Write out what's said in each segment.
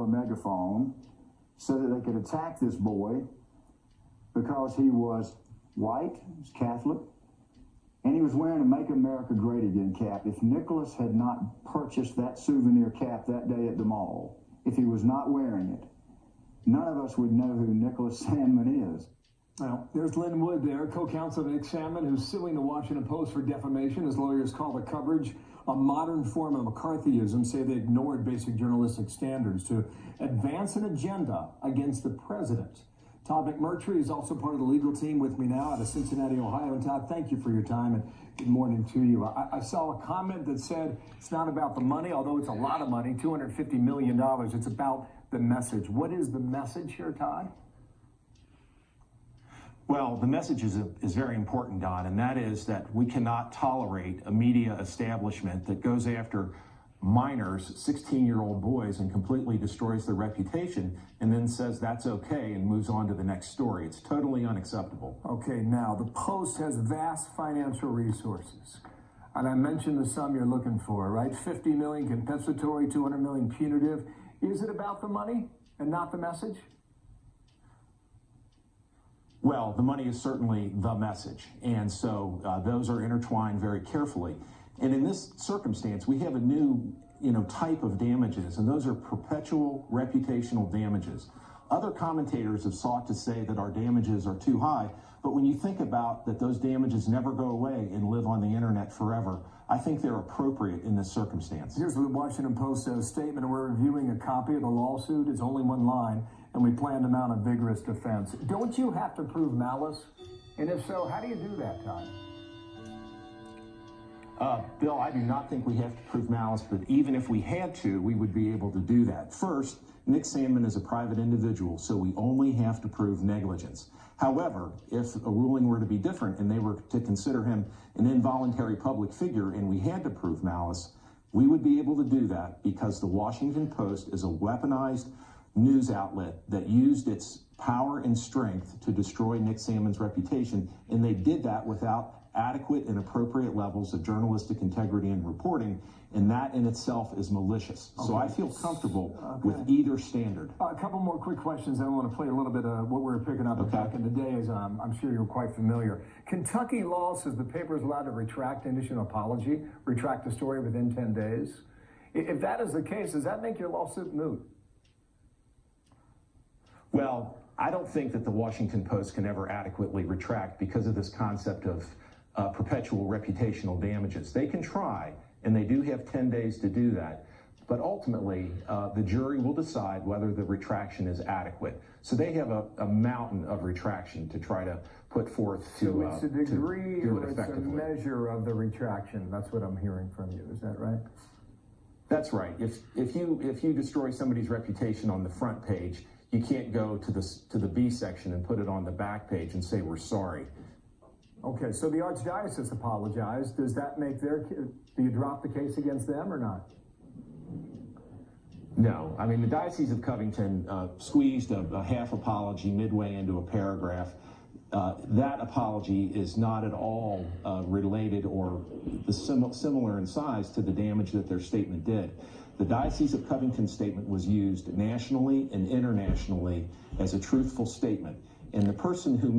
a megaphone so that they could attack this boy because he was white, he was Catholic, and he was wearing a Make America Great Again cap. If Nicholas had not purchased that souvenir cap that day at the mall, if he was not wearing it, none of us would know who Nicholas Sandmann is. Well, there's Lynn Wood there, co-counsel of Nick Sandmann, who's suing the Washington Post for defamation. His lawyers call the coverage a modern form of McCarthyism, say they ignored basic journalistic standards to advance an agenda against the president. Todd McMurtry is also part of the legal team with me now out of Cincinnati, Ohio. And Todd, thank you for your time and good morning to you. I saw a comment that said it's not about the money, although it's a lot of money, $250 million. It's about the message. What is the message here, Todd? Well, the message is very important, Don, and that is that we cannot tolerate a media establishment that goes after minors, 16-year-old boys, and completely destroys their reputation and then says that's okay and moves on to the next story. It's totally unacceptable. Okay, now, the Post has vast financial resources. And I mentioned the sum you're looking for, right? $50 million compensatory, $200 million punitive. Is it about the money and not the message? Well, the money is certainly the message, and so those are intertwined very carefully. And in this circumstance, we have a new, type of damages, and those are perpetual reputational damages. Other commentators have sought to say that our damages are too high, but when you think about that those damages never go away and live on the internet forever, I think they're appropriate in this circumstance. Here's the Washington Post statement. We're reviewing a copy of the lawsuit. It's only one line, and we plan to mount a vigorous defense. Don't you have to prove malice? And if so, how do you do that, Todd? Bill, I do not think we have to prove malice, but even if we had to, we would be able to do that. First, Nick Sandmann is a private individual, so we only have to prove negligence. However, if a ruling were to be different and they were to consider him an involuntary public figure and we had to prove malice, we would be able to do that because the Washington Post is a weaponized news outlet that used its power and strength to destroy Nick Sandmann's reputation, and they did that without adequate and appropriate levels of journalistic integrity and reporting, and that in itself is malicious. Okay. So I feel comfortable with either standard. A couple more quick questions. I want to play a little bit of what we were picking up back in the day, as I'm sure you're quite familiar. Kentucky law says the paper is allowed to retract and issue an apology, retract the story within 10 days. If that is the case, does that make your lawsuit moot? Well, I don't think that the Washington Post can ever adequately retract because of this concept of perpetual reputational damages. They can try, and they do have 10 days to do that, but ultimately the jury will decide whether the retraction is adequate. So they have a mountain of retraction to try to put forth to do it effectively. So it's a degree or it's a measure of the retraction. That's what I'm hearing from you. Is that right? That's right. If you destroy somebody's reputation on the front page, you can't go to the B section and put it on the back page and say we're sorry. Okay, so the Archdiocese apologized. Does that make do you drop the case against them or not? No. I mean, the Diocese of Covington squeezed a half apology midway into a paragraph. That apology is not at all related or similar in size to the damage that their statement did. The Diocese of Covington statement was used nationally and internationally as a truthful statement. And the person who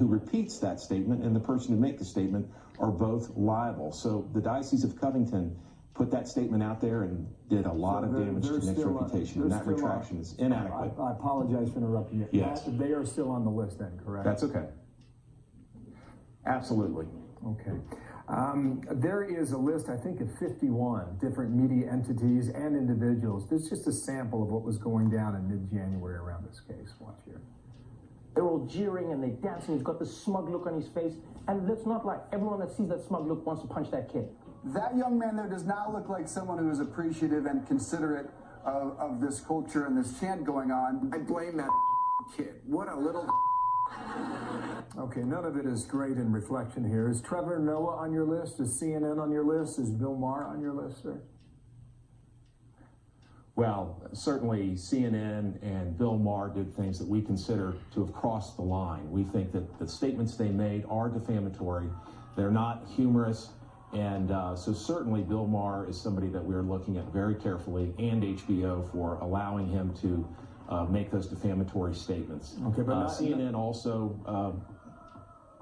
repeats that statement and the person who makes the statement are both liable. So the Diocese of Covington put that statement out there and did a lot of damage to Nick's reputation, and that retraction is inadequate. I apologize for interrupting you. Yes. They are still on the list then, correct? That's okay. Absolutely. Okay. There is a list, I think, of 51 different media entities and individuals. This is just a sample of what was going down in mid-January around this case. Watch here. They're all jeering and they're dancing. He's got this smug look on his face. And let's not lie, everyone that sees that smug look wants to punch that kid. That young man there does not look like someone who is appreciative and considerate of this culture and this chant going on. I blame that kid. What a little... Okay, none of it is great in reflection here. Is Trevor Noah on your list? Is CNN on your list? Is Bill Maher on your list, sir? Well, certainly CNN and Bill Maher did things that we consider to have crossed the line. We think that the statements they made are defamatory. They're not humorous. And so certainly Bill Maher is somebody that we're looking at very carefully, and HBO for allowing him to make those defamatory statements. Okay, but CNN also...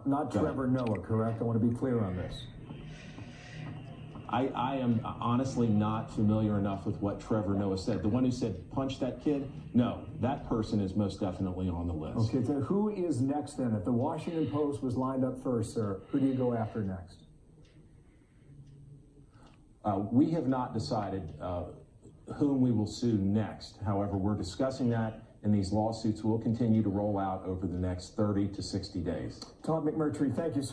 not Trevor Noah, correct? I want to be clear on this. I am honestly not familiar enough with what Trevor Noah said. The one who said, punch that kid? No, that person is most definitely on the list. Okay, so who is next then? If the Washington Post was lined up first, sir, who do you go after next? We have not decided whom we will sue next. However, we're discussing that, and these lawsuits will continue to roll out over the next 30 to 60 days. Todd McMurtry, thank you, sir.